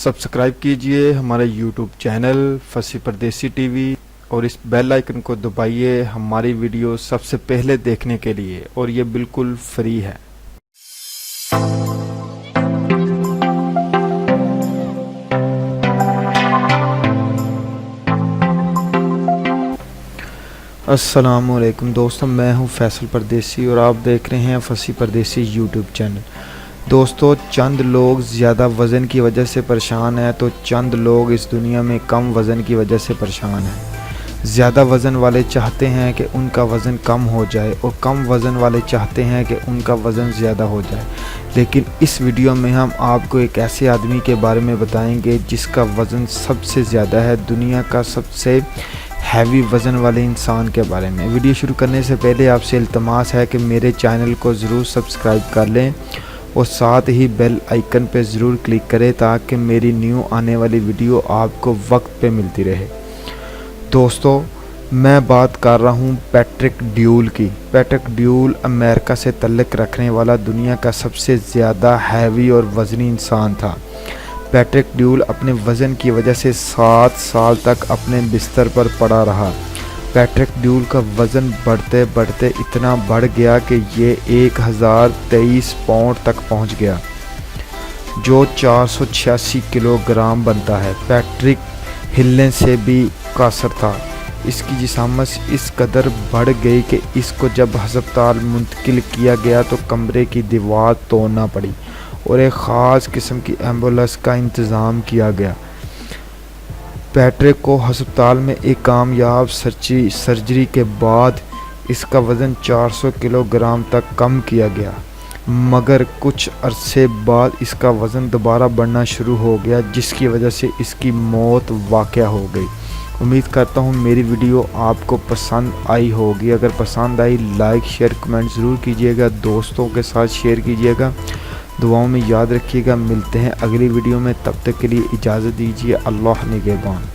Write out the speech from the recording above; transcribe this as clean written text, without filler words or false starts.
Subscribe कीजिए हमारे YouTube channel फसी परदेसी टीवी और इस बेल आइकन को दबाइए हमारी वीडियो सबसे पहले देखने के लिए, और ये बिल्कुल फ्री है। अस्सलामुअलैकुम दोस्तों, मैं हूं फैसल परदेसी और आप देख रहे हैं फसी परदेसी यूट्यूब चैनल। दोस्तों, चंद लोग ज़्यादा वज़न की वजह से परेशान हैं तो चंद लोग इस दुनिया में कम वज़न की वजह से परेशान हैं। ज़्यादा वज़न वाले चाहते हैं कि उनका वज़न कम हो जाए और कम वज़न वाले चाहते हैं कि उनका वज़न ज़्यादा हो जाए। लेकिन इस वीडियो में हम आपको एक ऐसे आदमी के बारे में बताएंगे जिसका वज़न सबसे ज़्यादा है, दुनिया का सबसे हैवी वज़न वाले इंसान के बारे में। वीडियो शुरू करने से पहले आपसे इल्तमास है कि मेरे चैनल को ज़रूर सब्सक्राइब कर लें और साथ ही बेल आइकन पर ज़रूर क्लिक करें ताकि मेरी न्यू आने वाली वीडियो आपको वक्त पे मिलती रहे। दोस्तों, मैं बात कर रहा हूँ पैट्रिक ड्यूल की। पैट्रिक ड्यूल अमेरिका से तल्लुक़ रखने वाला दुनिया का सबसे ज़्यादा हैवी और वज़नी इंसान था। पैट्रिक ड्यूल अपने वज़न की वजह से 7 साल तक अपने बिस्तर पर पड़ा रहा। पैट्रिक ड्यूल का वज़न बढ़ते बढ़ते इतना बढ़ गया कि ये 1023 पाउंड तक पहुंच गया, जो 486 किलोग्राम बनता है। पैट्रिक हिलने से भी कासर था। इसकी जिसामत इस कदर बढ़ गई कि इसको जब हस्पताल मुंतकिल किया गया तो कमरे की दीवार तोड़ना पड़ी और एक ख़ास किस्म की एम्बुलेंस का इंतज़ाम किया गया। पैट्रिक को हस्पताल में एक कामयाब सर्जरी के बाद इसका वज़न 400 किलोग्राम तक कम किया गया, मगर कुछ अरसे बाद इसका वज़न दोबारा बढ़ना शुरू हो गया, जिसकी वजह से इसकी मौत वाक़या हो गई। उम्मीद करता हूँ मेरी वीडियो आपको पसंद आई होगी। अगर पसंद आई लाइक शेयर कमेंट ज़रूर कीजिएगा, दोस्तों के साथ शेयर कीजिएगा, दुआओं में याद रखिएगा। मिलते हैं अगली वीडियो में, तब तक के लिए इजाज़त दीजिए। अल्लाह निगहबान।